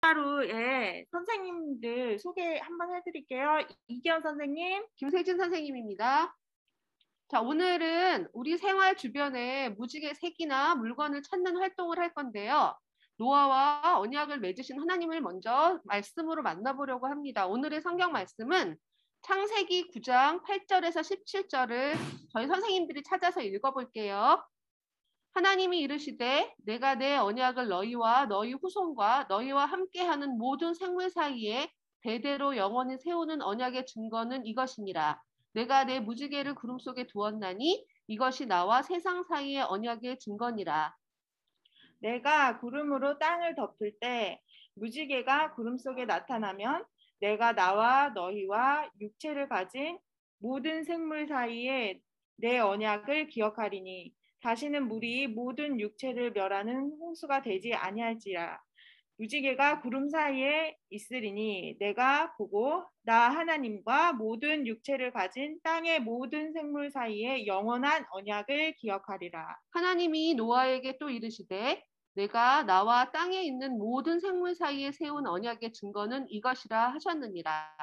하루에 선생님들 소개 한번 해드릴게요. 이기현 선생님, 김세진 선생님입니다. 자, 오늘은 우리 생활 주변에 무지개 색이나 물건을 찾는 활동을 할 건데요. 노아와 언약을 맺으신 하나님을 먼저 말씀으로 만나보려고 합니다. 오늘의 성경 말씀은 창세기 9장 8절에서 17절을 저희 선생님들이 찾아서 읽어볼게요. 하나님이 이르시되 내가 내 언약을 너희와 너희 후손과 너희와 함께하는 모든 생물 사이에 대대로 영원히 세우는 언약의 증거는 이것이니라. 내가 내 무지개를 구름 속에 두었나니 이것이 나와 세상 사이의 언약의 증거니라. 내가 구름으로 땅을 덮을 때 무지개가 구름 속에 나타나면 내가 나와 너희와 육체를 가진 모든 생물 사이에 내 언약을 기억하리니 다시는 물이 모든 육체를 멸하는 홍수가 되지 아니할지라. 무지개가 구름 사이에 있으리니 내가 보고 나 하나님과 모든 육체를 가진 땅의 모든 생물 사이에 영원한 언약을 기억하리라. 하나님이 노아에게 또 이르시되 내가 나와 땅에 있는 모든 생물 사이에 세운 언약의 증거는 이것이라 하셨느니라.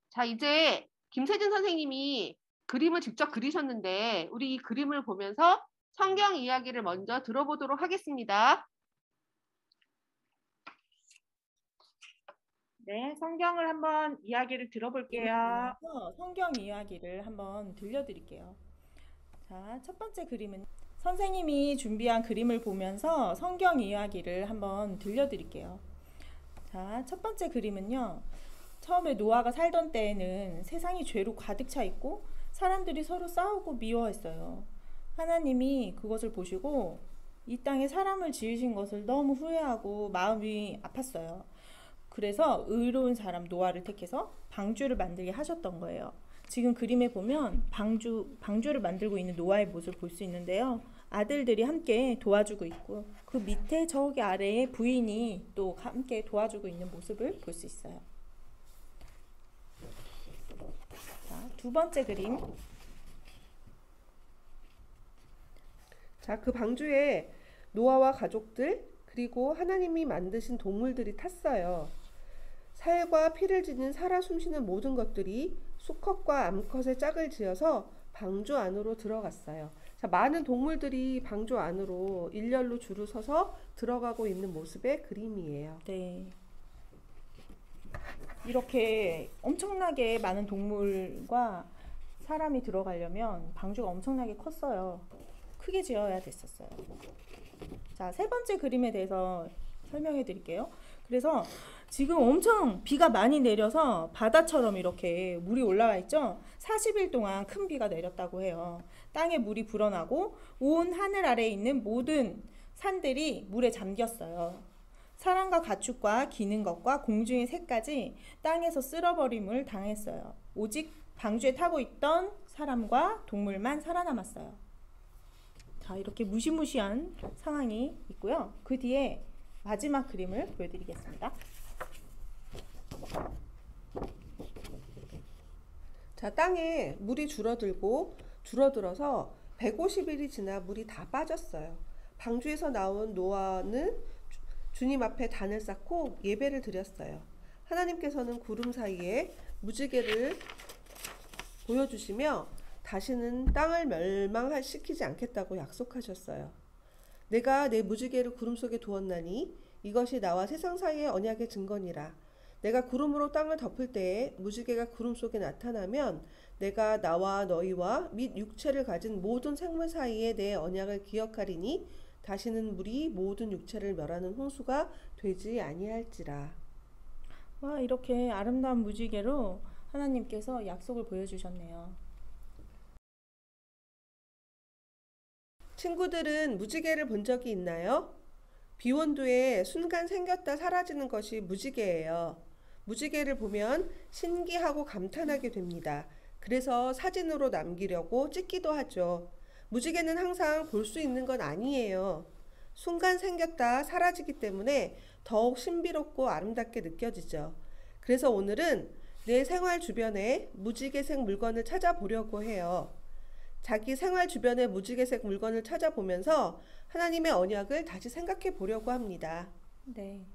자, 이제 김세진 선생님이 그림을 직접 그리셨는데 우리 이 그림을 보면서 성경 이야기를 먼저 들어보도록 하겠습니다. 네, 성경을 한번 이야기를 들어볼게요. 성경 이야기를 한번 들려드릴게요. 자, 첫 번째 그림은 선생님이 준비한 그림을 보면서 성경 이야기를 한번 들려드릴게요. 자, 첫 번째 그림은요. 처음에 노아가 살던 때에는 세상이 죄로 가득 차 있고 사람들이 서로 싸우고 미워했어요. 하나님이 그것을 보시고 이 땅에 사람을 지으신 것을 너무 후회하고 마음이 아팠어요. 그래서 의로운 사람 노아를 택해서 방주를 만들게 하셨던 거예요. 지금 그림에 보면 방주를 만들고 있는 노아의 모습을 볼 수 있는데요. 아들들이 함께 도와주고 있고 그 밑에 저기 아래에 부인이 또 함께 도와주고 있는 모습을 볼 수 있어요. 자, 두 번째 그림. 자, 그 방주에 노아와 가족들 그리고 하나님이 만드신 동물들이 탔어요. 살과 피를 지닌 살아 숨쉬는 모든 것들이 수컷과 암컷의 짝을 지어서 방주 안으로 들어갔어요. 자, 많은 동물들이 방주 안으로 일렬로 줄을 서서 들어가고 있는 모습의 그림이에요. 네. 이렇게 엄청나게 많은 동물과 사람이 들어가려면 방주가 엄청나게 컸어요. 크게 지어야 됐었어요. 자, 세 번째 그림에 대해서 설명해 드릴게요. 그래서 지금 엄청 비가 많이 내려서 바다처럼 이렇게 물이 올라와 있죠. 40일 동안 큰 비가 내렸다고 해요. 땅에 물이 불어나고 온 하늘 아래에 있는 모든 산들이 물에 잠겼어요. 사람과 가축과 기는 것과 공중의 새까지 땅에서 쓸어버림을 당했어요. 오직 방주에 타고 있던 사람과 동물만 살아남았어요. 자, 이렇게 무시무시한 상황이 있고요. 그 뒤에 마지막 그림을 보여드리겠습니다. 자, 땅에 물이 줄어들어서 150일이 지나 물이 다 빠졌어요. 방주에서 나온 노아는 주님 앞에 단을 쌓고 예배를 드렸어요. 하나님께서는 구름 사이에 무지개를 보여주시며 다시는 땅을 멸망시키지 않겠다고 약속하셨어요. 내가 내 무지개를 구름 속에 두었나니 이것이 나와 세상 사이의 언약의 증거니라. 내가 구름으로 땅을 덮을 때에 무지개가 구름 속에 나타나면 내가 나와 너희와 및 육체를 가진 모든 생물 사이에 내 언약을 기억하리니 다시는 물이 모든 육체를 멸하는 홍수가 되지 아니할지라. 와, 이렇게 아름다운 무지개로 하나님께서 약속을 보여주셨네요. 친구들은 무지개를 본 적이 있나요? 비온도에 순간 생겼다 사라지는 것이 무지개예요. 무지개를 보면 신기하고 감탄하게 됩니다. 그래서 사진으로 남기려고 찍기도 하죠. 무지개는 항상 볼 수 있는 건 아니에요. 순간 생겼다 사라지기 때문에 더욱 신비롭고 아름답게 느껴지죠. 그래서 오늘은 내 생활 주변에 무지개색 물건을 찾아보려고 해요. 자기 생활 주변의 무지개색 물건을 찾아보면서 하나님의 언약을 다시 생각해 보려고 합니다. 네.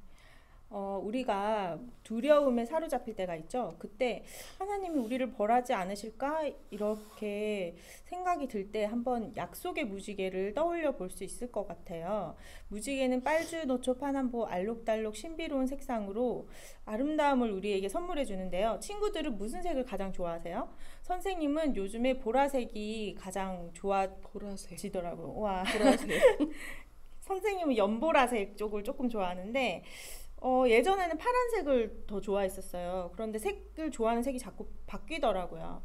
우리가 두려움에 사로잡힐 때가 있죠. 그때 하나님이 우리를 벌하지 않으실까? 이렇게 생각이 들 때 한번 약속의 무지개를 떠올려 볼 수 있을 것 같아요. 무지개는 빨주, 노초, 파남보, 알록달록 신비로운 색상으로 아름다움을 우리에게 선물해 주는데요. 친구들은 무슨 색을 가장 좋아하세요? 선생님은 요즘에 보라색이 가장 보라색. 좋아지더라고요. 와. 보라색. 선생님은 연보라색 쪽을 조금 좋아하는데 예전에는 파란색을 더 좋아했었어요. 그런데 색을 좋아하는 색이 자꾸 바뀌더라고요.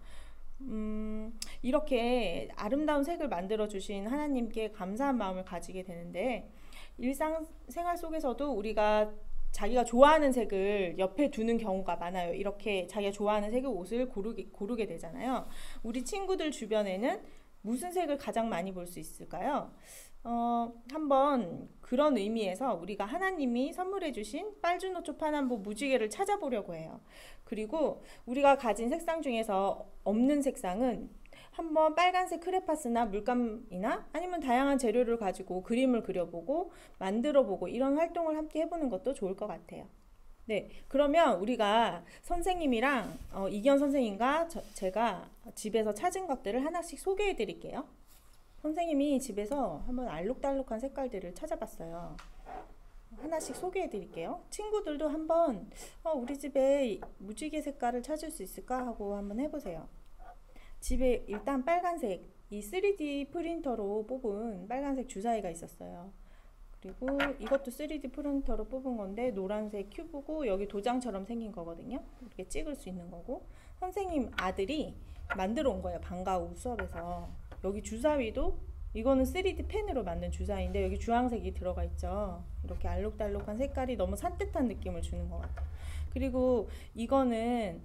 이렇게 아름다운 색을 만들어주신 하나님께 감사한 마음을 가지게 되는데 일상생활 속에서도 우리가 자기가 좋아하는 색을 옆에 두는 경우가 많아요. 이렇게 자기가 좋아하는 색의 옷을 고르게 되잖아요. 우리 친구들 주변에는 무슨 색을 가장 많이 볼 수 있을까요? 한번 그런 의미에서 우리가 하나님이 선물해 주신 빨주노초 파남보 무지개를 찾아보려고 해요. 그리고 우리가 가진 색상 중에서 없는 색상은 한번 빨간색 크레파스나 물감이나 아니면 다양한 재료를 가지고 그림을 그려보고 만들어보고 이런 활동을 함께 해보는 것도 좋을 것 같아요. 네, 그러면 우리가 선생님이랑 이기현 선생님과 제가 집에서 찾은 것들을 하나씩 소개해 드릴게요. 선생님이 집에서 한번 알록달록한 색깔들을 찾아봤어요. 하나씩 소개해 드릴게요. 친구들도 한번 우리 집에 무지개 색깔을 찾을 수 있을까 하고 한번 해보세요. 집에 일단 빨간색, 이 3D 프린터로 뽑은 빨간색 주사위가 있었어요. 그리고 이것도 3D 프린터로 뽑은 건데 노란색 큐브고 여기 도장처럼 생긴 거거든요. 이렇게 찍을 수 있는 거고 선생님 아들이 만들어 온 거예요. 방과 후 수업에서. 여기 주사위도 이거는 3D 펜으로 만든 주사위인데 여기 주황색이 들어가 있죠. 이렇게 알록달록한 색깔이 너무 산뜻한 느낌을 주는 것 같아요. 그리고 이거는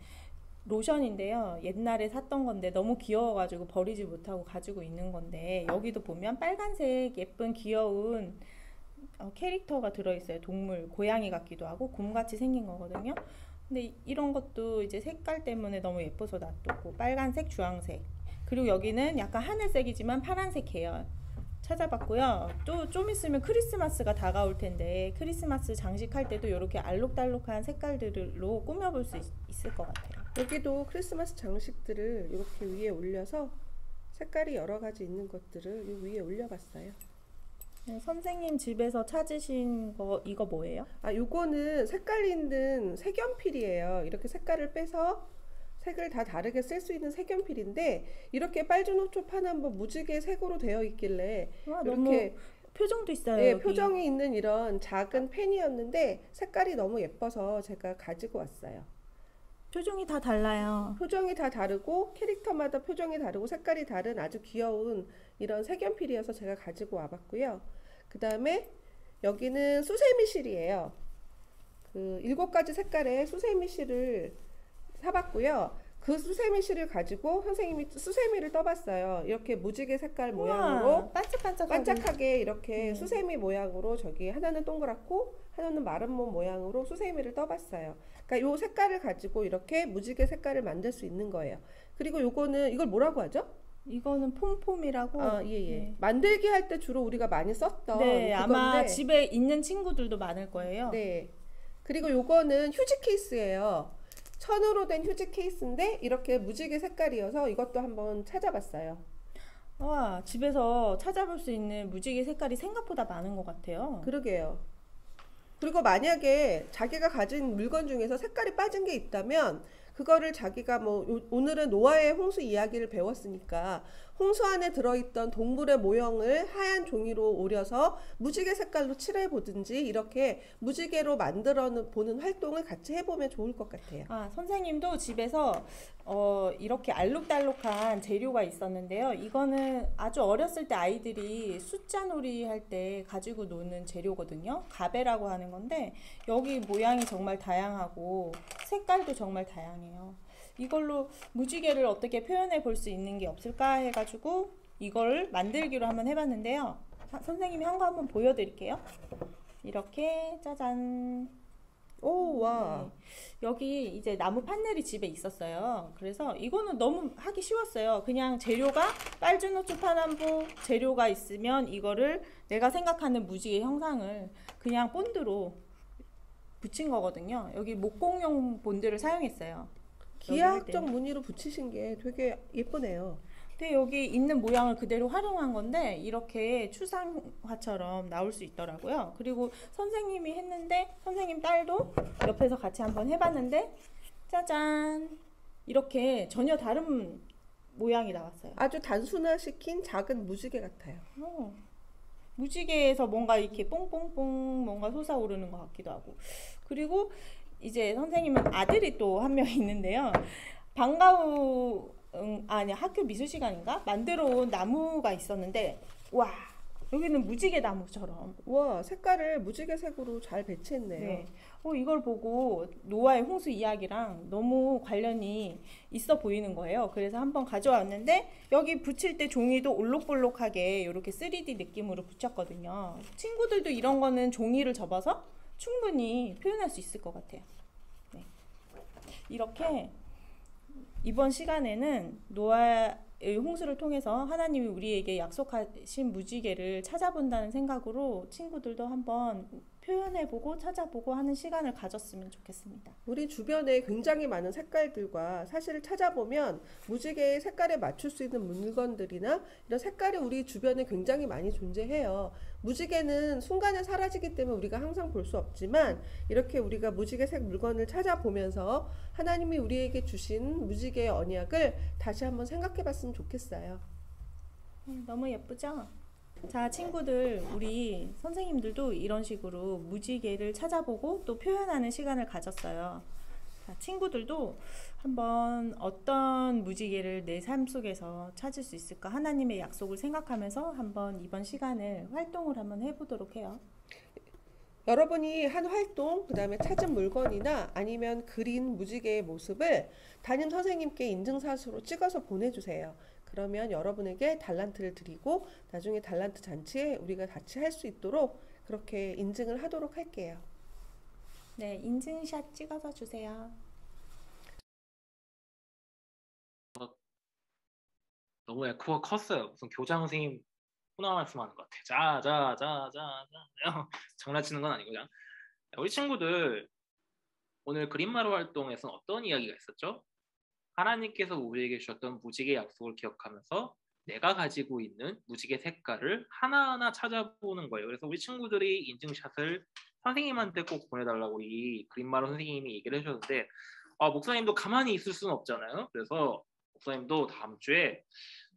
로션인데요. 옛날에 샀던 건데 너무 귀여워가지고 버리지 못하고 가지고 있는 건데 여기도 보면 빨간색 예쁜 귀여운 캐릭터가 들어있어요. 동물, 고양이 같기도 하고 곰같이 생긴 거거든요. 근데 이런 것도 이제 색깔 때문에 너무 예뻐서 놔뒀고 빨간색, 주황색 그리고 여기는 약간 하늘색이지만 파란색 계열 찾아봤고요. 또 좀 있으면 크리스마스가 다가올 텐데 크리스마스 장식할 때도 이렇게 알록달록한 색깔들로 꾸며볼 수 있을 것 같아요. 여기도 크리스마스 장식들을 이렇게 위에 올려서 색깔이 여러 가지 있는 것들을 이 위에 올려봤어요. 선생님 집에서 찾으신 거 이거 뭐예요? 요거는 색깔 있는 색연필이에요. 이렇게 색깔을 빼서 색을 다 다르게 쓸 수 있는 색연필인데 이렇게 빨주노초 파남보 무지개 색으로 되어 있길래 와, 이렇게 너무 표정도 있어요. 예, 여기. 표정이 있는 이런 작은 펜이었는데 색깔이 너무 예뻐서 제가 가지고 왔어요. 표정이 다 달라요. 표정이 다 다르고 캐릭터마다 표정이 다르고 색깔이 다른 아주 귀여운 이런 색연필이어서 제가 가지고 와봤고요. 그 다음에 여기는 수세미실이에요. 그 7가지 색깔의 수세미실을 사봤고요. 그 수세미실을 가지고 선생님이 수세미를 떠봤어요. 이렇게 무지개 색깔 모양으로 반짝하게 이렇게 수세미 모양으로 저기 하나는 동그랗고 하나는 마른 몸 모양으로 수세미를 떠봤어요. 그러니까 요 색깔을 가지고 이렇게 무지개 색깔을 만들 수 있는 거예요. 그리고 요거는 이걸 뭐라고 하죠? 이거는 폼폼이라고. 예. 만들기 할 때 주로 우리가 많이 썼던 네, 그건데, 아마 집에 있는 친구들도 많을 거예요. 네. 그리고 요거는 휴지 케이스예요. 천으로 된 휴지 케이스인데 이렇게 무지개 색깔이어서 이것도 한번 찾아봤어요. 와, 집에서 찾아볼 수 있는 무지개 색깔이 생각보다 많은 것 같아요. 그러게요. 그리고 만약에 자기가 가진 물건 중에서 색깔이 빠진 게 있다면 그거를 자기가 오늘은 노아의 홍수 이야기를 배웠으니까 홍수 안에 들어있던 동물의 모형을 하얀 종이로 오려서 무지개 색깔로 칠해 보든지 이렇게 무지개로 만들어 보는 활동을 같이 해보면 좋을 것 같아요. 선생님도 집에서 이렇게 알록달록한 재료가 있었는데요. 이거는 아주 어렸을 때 아이들이 숫자 놀이 할 때 가지고 노는 재료거든요. 가베라고 하는 건데 여기 모양이 정말 다양하고 색깔도 정말 다양해요. 이걸로 무지개를 어떻게 표현해 볼 수 있는 게 없을까 해가지고 이걸 만들기로 한번 해봤는데요. 선생님이 한 거 한번 보여드릴게요. 이렇게 짜잔. 오, 와. 네. 여기 이제 나무 판넬이 집에 있었어요. 그래서 이거는 너무 하기 쉬웠어요. 그냥 재료가 빨주노초 파남보 재료가 있으면 이거를 내가 생각하는 무지개 형상을 그냥 본드로 붙인 거거든요. 여기 목공용 본드를 사용했어요. 기하학적 무늬로 붙이신 게 되게 예쁘네요. 근데 여기 있는 모양을 그대로 활용한 건데 이렇게 추상화처럼 나올 수 있더라고요. 그리고 선생님이 했는데 선생님 딸도 옆에서 같이 한번 해봤는데 짜잔 이렇게 전혀 다른 모양이 나왔어요. 아주 단순화시킨 작은 무지개 같아요. 무지개에서 뭔가 이렇게 뽕뽕뽕 뭔가 솟아오르는 것 같기도 하고. 그리고 이제 선생님은 아들이 또 한 명 있는데요. 방과후 아니 학교 미술 시간인가 만들어 온 나무가 있었는데 와 여기는 무지개 나무처럼 와, 색깔을 무지개색으로 잘 배치했네요. 네. 이걸 보고 노아의 홍수 이야기랑 너무 관련이 있어 보이는 거예요. 그래서 한번 가져왔는데 여기 붙일 때 종이도 올록볼록하게 이렇게 3D 느낌으로 붙였거든요. 친구들도 이런 거는 종이를 접어서 충분히 표현할 수 있을 것 같아요. 네. 이렇게 이번 시간에는 노아의 홍수를 통해서 하나님이 우리에게 약속하신 무지개를 찾아본다는 생각으로 친구들도 한번 표현해보고 찾아보고 하는 시간을 가졌으면 좋겠습니다. 우리 주변에 굉장히 많은 색깔들과 사실 찾아보면 무지개의 색깔에 맞출 수 있는 물건들이나 이런 색깔이 우리 주변에 굉장히 많이 존재해요. 무지개는 순간에 사라지기 때문에 우리가 항상 볼 수 없지만 이렇게 우리가 무지개색 물건을 찾아보면서 하나님이 우리에게 주신 무지개의 언약을 다시 한번 생각해 봤으면 좋겠어요. 너무 예쁘죠? 자, 친구들, 우리 선생님들도 이런 식으로 무지개를 찾아보고 또 표현하는 시간을 가졌어요. 자, 친구들도 한번 어떤 무지개를 내 삶 속에서 찾을 수 있을까? 하나님의 약속을 생각하면서 한번 이번 시간을 활동을 한번 해보도록 해요. 여러분이 한 활동, 그 다음에 찾은 물건이나 아니면 그린 무지개의 모습을 담임 선생님께 인증샷으로 찍어서 보내주세요. 그러면 여러분에게 달란트를 드리고 나중에 달란트 잔치에 우리가 같이 할 수 있도록 그렇게 인증을 하도록 할게요. 네, 인증샷 찍어서 주세요. 너무 에코가 컸어요. 무슨 교장 선생님 훈화 말씀하는 것 같아. 자. 장난치는 건 아니고 그냥. 우리 친구들 오늘 그림마루 활동에서는 어떤 이야기가 있었죠? 하나님께서 우리에게 주셨던 무지개 약속을 기억하면서 내가 가지고 있는 무지개 색깔을 하나하나 찾아보는 거예요. 그래서 우리 친구들이 인증샷을 선생님한테 꼭 보내달라고 우리 그림마루 선생님이 얘기를 해주셨는데 목사님도 가만히 있을 수는 없잖아요. 그래서 목사님도 다음 주에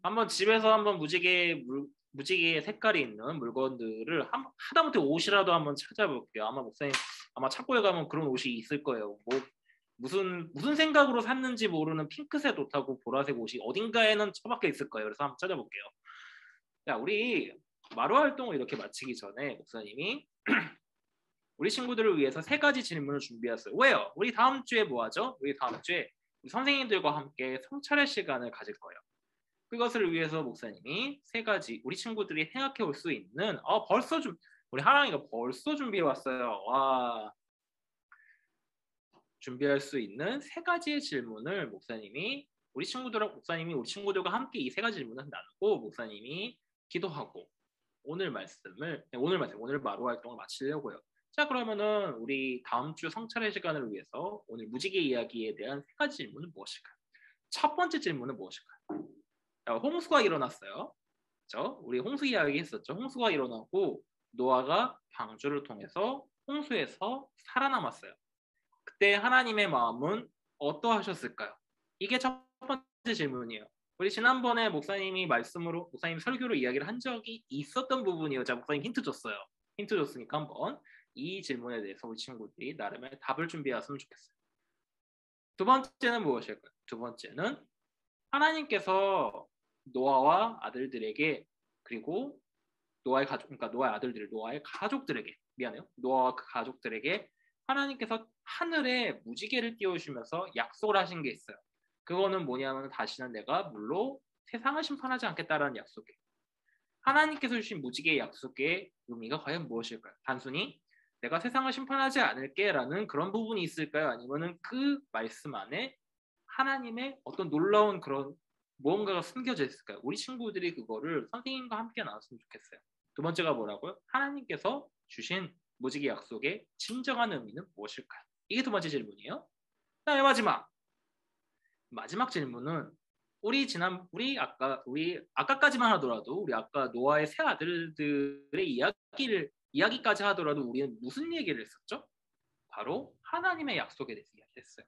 한번 집에서 한번 무지개 색깔이 있는 물건들을 하다못해 옷이라도 한번 찾아볼게요. 아마 목사님 아마 창고에 가면 그런 옷이 있을 거예요. 뭐 무슨 생각으로 샀는지 모르는 핑크색 옷하고 보라색 옷이 어딘가에는 처박혀 있을 거예요. 그래서 한번 찾아볼게요. 자, 우리 마루 활동을 이렇게 마치기 전에 목사님이 우리 친구들을 위해서 3가지 질문을 준비했어요. 왜요? 우리 다음 주에 뭐 하죠? 우리 다음 주에 선생님들과 함께 성찰의 시간을 가질 거예요. 그것을 위해서 목사님이 3가지 우리 친구들이 생각해 올 수 있는 우리 하랑이가 벌써 준비해 왔어요. 와. 준비할 수 있는 3가지의 질문을 목사님이 우리 친구들과 함께 이 3가지 질문을 나누고 목사님이 기도하고 오늘 마루 활동을 마치려고요. 자, 그러면은 우리 다음 주 성찰의 시간을 위해서 오늘 무지개 이야기에 대한 3가지 질문은 무엇일까요? 첫 번째 질문은 무엇일까요? 자, 홍수가 일어났어요. 그렇죠? 우리 홍수 이야기 했었죠. 홍수가 일어나고 노아가 방주를 통해서 홍수에서 살아남았어요. 그때 하나님의 마음은 어떠하셨을까요? 이게 첫 번째 질문이에요. 우리 지난번에 목사님 설교로 이야기를 한 적이 있었던 부분이에요. 자, 목사님 힌트 줬어요. 힌트 줬으니까 한번 이 질문에 대해서 우리 친구들이 나름의 답을 준비했으면 좋겠어요. 두 번째는 무엇일까요? 두 번째는 하나님께서 노아와 아들들에게 그리고 노아의 가족들에게 노아와 그 가족들에게 하나님께서 하늘에 무지개를 띄워주시면서 약속을 하신 게 있어요. 그거는 뭐냐면 다시는 내가 물로 세상을 심판하지 않겠다라는 약속이에요. 하나님께서 주신 무지개의 약속의 의미가 과연 무엇일까요? 단순히 내가 세상을 심판하지 않을게라는 그런 부분이 있을까요? 아니면은 그 말씀 안에 하나님의 어떤 놀라운 그런 무언가가 숨겨져 있을까요? 우리 친구들이 그거를 선생님과 함께 나눴으면 좋겠어요. 두 번째가 뭐라고요? 하나님께서 주신 무지개 약속의 진정한 의미는 무엇일까요? 이게 두 번째 질문이에요. 그다음에 마지막 질문은 우리 아까까지만 하더라도 우리 아까 노아의 세 아들들의 이야기까지 하더라도 우리는 무슨 얘기를 했었죠? 바로 하나님의 약속에 대해서 이야기했어요.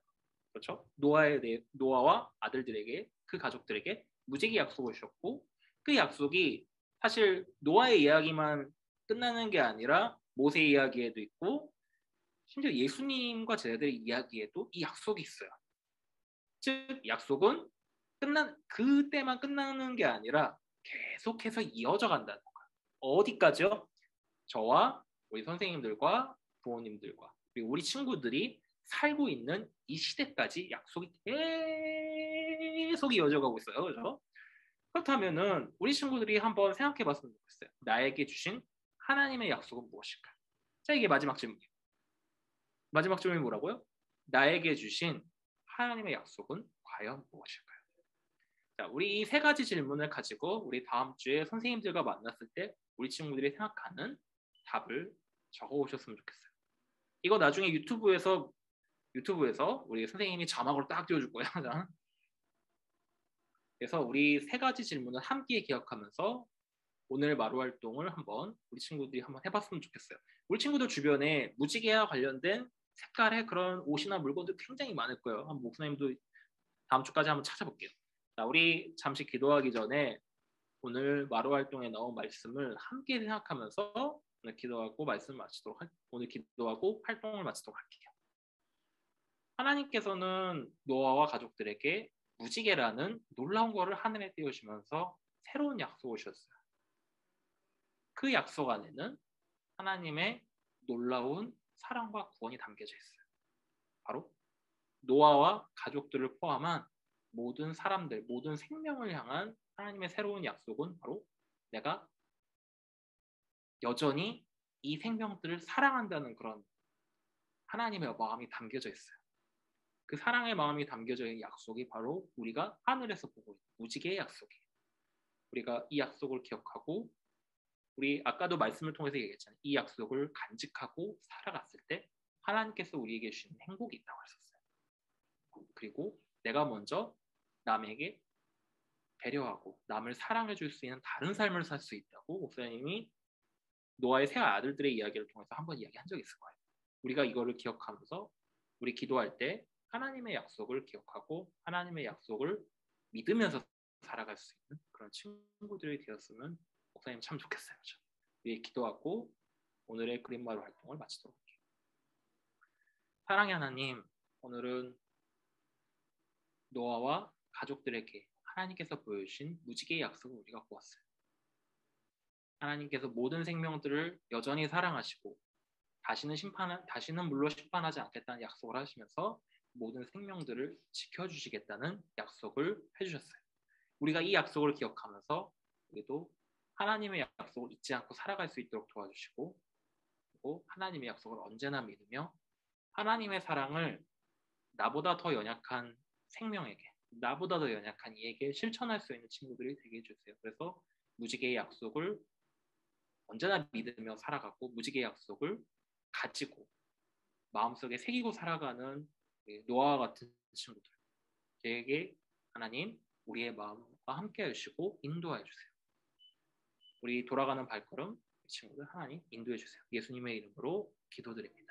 그렇죠? 노아와 아들들에게 그 가족들에게 무지개 약속을 주셨고 그 약속이 사실 노아의 이야기만 끝나는 게 아니라 모세의 이야기에도 있고 심지어 예수님과 제자들의 이야기에도 이 약속이 있어요. 즉 약속은 그때만 끝나는 게 아니라 계속해서 이어져 간다는 거예요. 어디까지요? 저와 우리 선생님들과 부모님들과 그리고 우리 친구들이 살고 있는 이 시대까지 약속이 계속 이어져 가고 있어요. 그렇죠? 그렇다면은 우리 친구들이 한번 생각해 봤으면 좋겠어요. 나에게 주신 하나님의 약속은 무엇일까? 자, 이게 마지막 질문이에요. 마지막 질문이 뭐라고요? 나에게 주신 하나님의 약속은 과연 무엇일까요? 자, 우리 이 세 가지 질문을 가지고 우리 다음 주에 선생님들과 만났을 때 우리 친구들이 생각하는 답을 적어 오셨으면 좋겠어요. 이거 나중에 유튜브에서 우리 선생님이 자막으로 딱 띄워줄 거예요. 그래서 우리 세 가지 질문을 함께 기억하면서 오늘 마루 활동을 우리 친구들이 한번 해봤으면 좋겠어요. 우리 친구들 주변에 무지개와 관련된 색깔의 그런 옷이나 물건들 굉장히 많을 거예요. 한번 목사님도 다음 주까지 한번 찾아볼게요. 자, 우리 잠시 기도하기 전에 오늘 마루 활동에 나온 말씀을 함께 생각하면서 오늘 기도하고 활동을 마치도록 할게요. 하나님께서는 노아와 가족들에게 무지개라는 놀라운 것을 하늘에 띄우시면서 새로운 약속을 주셨어요. 그 약속 안에는 하나님의 놀라운 사랑과 구원이 담겨져 있어요. 바로 노아와 가족들을 포함한 모든 사람들, 모든 생명을 향한 하나님의 새로운 약속은 바로 내가 여전히 이 생명들을 사랑한다는 그런 하나님의 마음이 담겨져 있어요. 그 사랑의 마음이 담겨져 있는 약속이 바로 우리가 하늘에서 보고 있는 무지개의 약속이에요. 우리가 이 약속을 기억하고 우리 아까도 말씀을 통해서 얘기했잖아요. 이 약속을 간직하고 살아갔을 때 하나님께서 우리에게 주시는 행복이 있다고 하셨어요. 그리고 내가 먼저 남에게 배려하고 남을 사랑해 줄 수 있는 다른 삶을 살 수 있다고 목사님이 노아의 세 아들들의 이야기를 통해서 한번 이야기한 적이 있을 거예요. 우리가 이거를 기억하면서 우리 기도할 때 하나님의 약속을 기억하고 하나님의 약속을 믿으면서 살아갈 수 있는 그런 친구들이 되었으면 목사님 참 좋겠어요. 그렇죠? 우리 기도하고 오늘의 그린마루 활동을 마치도록 할게요. 사랑의 하나님, 오늘은 노아와 가족들에게 하나님께서 보여주신 무지개의 약속을 우리가 보았어요. 하나님께서 모든 생명들을 여전히 사랑하시고 다시는 물로 심판하지 않겠다는 약속을 하시면서 모든 생명들을 지켜주시겠다는 약속을 해주셨어요. 우리가 이 약속을 기억하면서 우리도 하나님의 약속을 잊지 않고 살아갈 수 있도록 도와주시고 그리고 하나님의 약속을 언제나 믿으며 하나님의 사랑을 나보다 더 연약한 생명에게 나보다 더 연약한 이에게 실천할 수 있는 친구들이 되게 해주세요. 그래서 무지개의 약속을 언제나 믿으며 살아가고 무지개의 약속을 가지고 마음속에 새기고 살아가는 노아와 같은 친구들 저에게 하나님 우리의 마음과 함께 해주시고 인도해 주세요. 우리 돌아가는 발걸음 친구들 하나님 인도해 주세요. 예수님의 이름으로 기도드립니다.